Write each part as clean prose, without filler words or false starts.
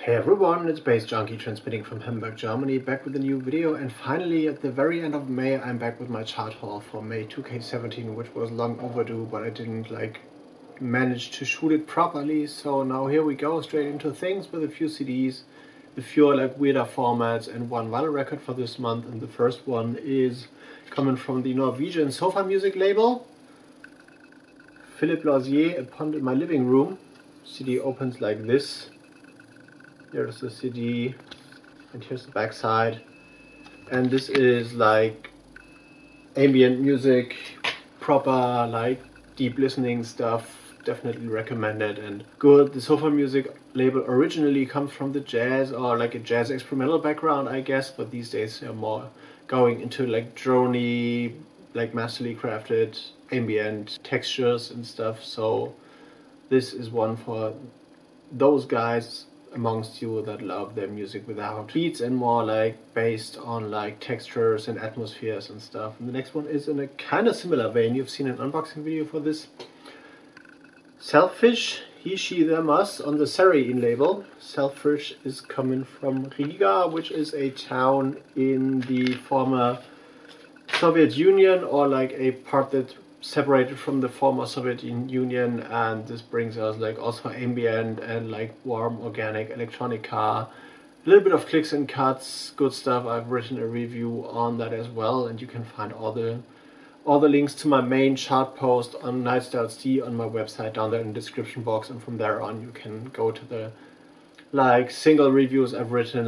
Hey everyone, it's baze.djunkiii transmitting from Hamburg, Germany, back with a new video. And finally, at the very end of May, I'm back with my chart haul for May 2K17, which was long overdue, but I didn't manage to shoot it properly. So now here we go, straight into things with a few CDs, a few weirder formats, and one vinyl record for this month. And the first one is coming from the Norwegian sofa music label, Philippe Lausier, Upon My Living Room. CD opens like this. Here's the CD, and here's the back side. And this is ambient music, proper deep listening stuff. Definitely recommended and good. The sofa music label originally comes from the jazz or a jazz experimental background, I guess, but these days they're more going into droney, masterly crafted ambient textures and stuff. So this is one for those guys amongst you that love their music without beats and more based on textures and atmospheres and stuff. And the next one is in a kind of similar vein. You've seen an unboxing video for this. Selfish, he, she, them, us on the Serein label. Selfish is coming from Riga, which is a town in the former Soviet Union, or a part that separated from the former Soviet Union. And this brings us also ambient and warm organic electronica, a little bit of clicks and cuts, good stuff. I've written a review on that as well, and you can find all the links to my main chart post on night.d on my website down there in the description box, and from there on you can go to the single reviews I've written,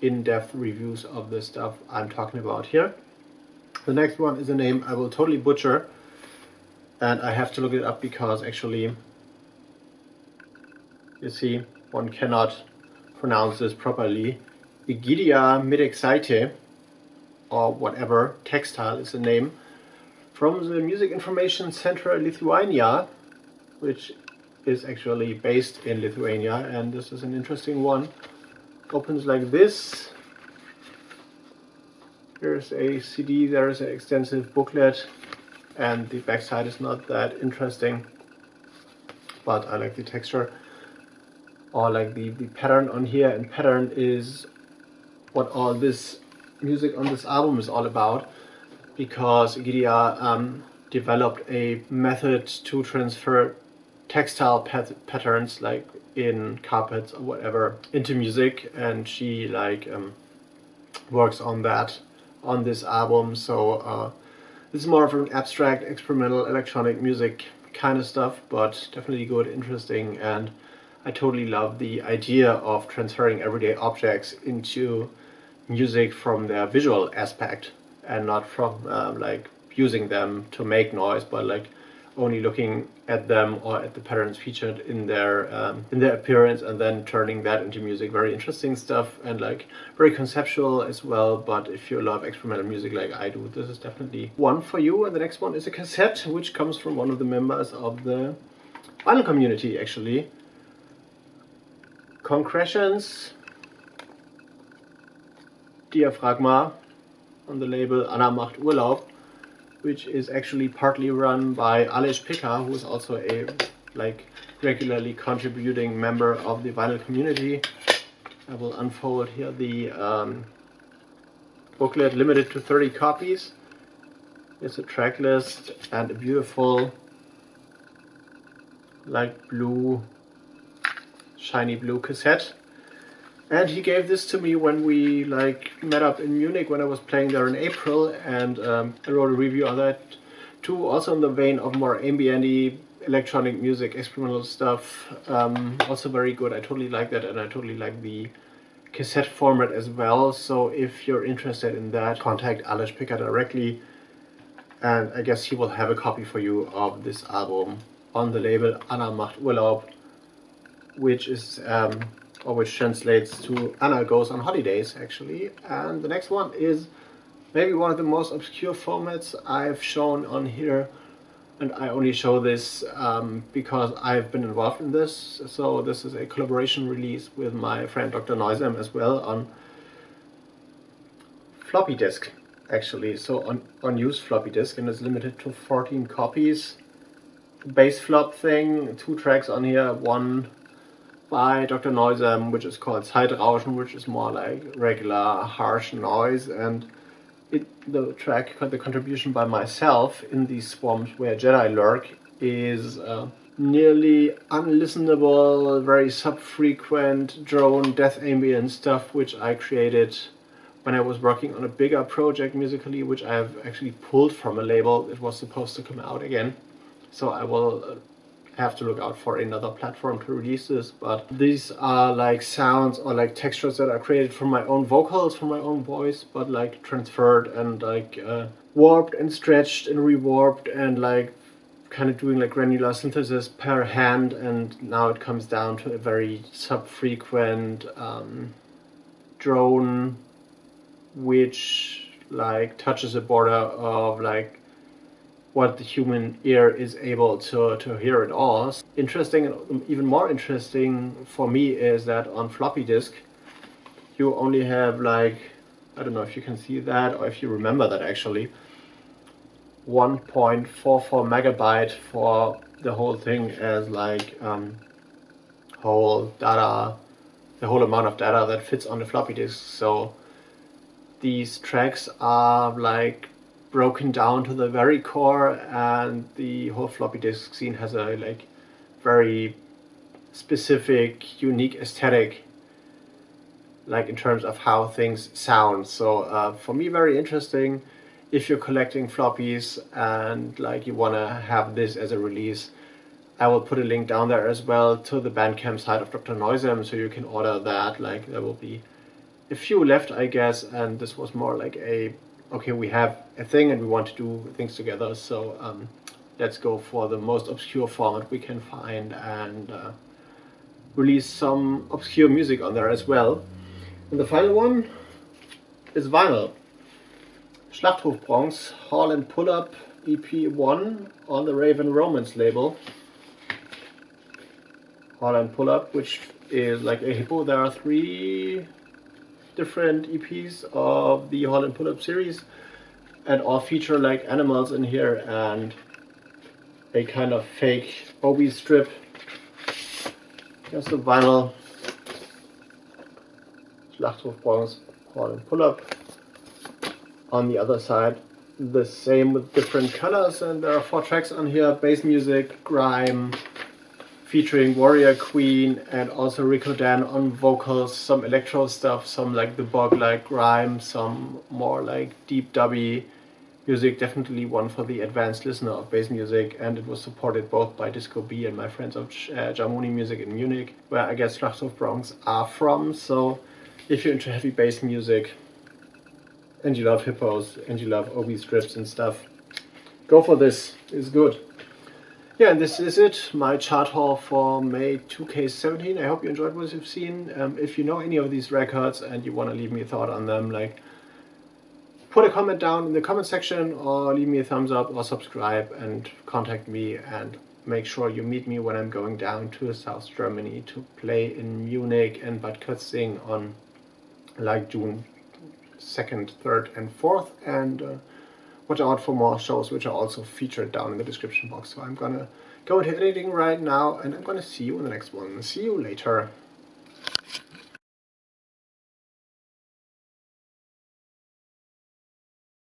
in-depth reviews of the stuff I'm talking about here. The next one is a name I will totally butcher, and I have to look it up because actually, you see, one cannot pronounce this properly. Baze.djunkiii, or whatever, textile is the name, from the Music Information Center Lithuania, which is actually based in Lithuania. And this is an interesting one. Opens like this. Here's a CD, there is an extensive booklet, and the backside is not that interesting, but I like the texture, or the pattern on here. And pattern is what all this music on this album is all about, because Gidia developed a method to transfer textile patterns in carpets or whatever into music, and she works on that on this album. So this is more of an abstract, experimental, electronic music kind of stuff, but definitely good, interesting, and I totally love the idea of transferring everyday objects into music from their visual aspect, and not from using them to make noise, but only looking at them or at the patterns featured in their appearance and then turning that into music. Very interesting stuff, and very conceptual as well. But if you love experimental music like I do, this is definitely one for you. And the next one is a cassette, which comes from one of the members of the vinyl community, actually. Concretions, Diaphragma, on the label Anna macht Urlaub, which is actually partly run by Aleš Pika, who is also a regularly contributing member of the vinyl community. I will unfold here the booklet, limited to 30 copies. There's a track list and a beautiful blue, shiny blue cassette. And he gave this to me when we met up in Munich when I was playing there in April, and I wrote a review on that too, also in the vein of more ambient-y electronic music, experimental stuff. Also very good. I totally like that, and I totally like the cassette format as well. So if you're interested in that, contact Aleš Pika directly, and I guess he will have a copy for you of this album on the label Anna macht Urlaub, which is which translates to Anna goes on holidays, actually. And the next one is maybe one of the most obscure formats I've shown on here, and I only show this because I've been involved in this. So this is a collaboration release with my friend Dr. Neusem as well on floppy disk, actually. So on used floppy disk, and it's limited to 14 copies. Bass flop thing, 2 tracks on here, one by Dr. Noisem, which is called Zeitrauschen, which is more like regular harsh noise, and the track, the contribution by myself, In These Swamps Where Jedi Lurk, is nearly unlistenable, very sub-frequent drone death ambient stuff, which I created when I was working on a bigger project musically, which I have actually pulled from a label. It was supposed to come out again, so I will have to look out for another platform to release this. But these are like sounds or like textures that are created from my own vocals, from my own voice, but like transferred and like warped and stretched and rewarped and like kind of doing like granular synthesis per hand, and now it comes down to a very sub-frequent drone which like touches a border of like what the human ear is able to hear at all. Interesting, and even more interesting for me is that on floppy disk you only have like, I don't know if you can see that or if you remember that actually, 1.44 megabyte for the whole thing as like whole data, the whole amount of data that fits on the floppy disk. So these tracks are like broken down to the very core, and the whole floppy disk scene has a like very specific, unique aesthetic, like in terms of how things sound. So for me, very interesting. If you're collecting floppies and like you want to have this as a release, I will put a link down there as well to the Bandcamp site of Dr. Noisem, so you can order that. Like there will be a few left, I guess, and this was more like a, okay, we have a thing and we want to do things together, so let's go for the most obscure format we can find and release some obscure music on there as well. And the final one is vinyl. Schlachthof Bronx, Haul and Pull Up EP1 on the Raven Romance label. Haul and Pull Up, which is like a hippo. There are 3 different EPs of the Haul and Pull Up series, and all feature like animals in here and a kind of fake Obi strip. Here's the vinyl. Schlachthof Bronx, Haul and Pull Up. On the other side, the same with different colors, and there are 4 tracks on here: bass music, grime, featuring Warrior Queen, and also Rico Dan on vocals, some electro stuff, some like the bog like grime, some more like deep dubby music, definitely one for the advanced listener of bass music, and it was supported both by Disco B and my friends of Jahmoni Music in Munich, where I guess Schlachthof Bronx are from. So if you're into heavy bass music, and you love hippos, and you love Obi strips and stuff, go for this, it's good. Yeah, and this is it, my chart haul for May 2K17. I hope you enjoyed what you've seen. If you know any of these records and you want to leave me a thought on them, like put a comment down in the comment section, or leave me a thumbs up, or subscribe and contact me, and make sure you meet me when I'm going down to South Germany to play in Munich and Bad Kötzting on like June 2nd, 3rd and 4th, and watch out for more shows which are also featured down in the description box. So I'm gonna go into editing right now, and I'm gonna see you in the next one. See you later.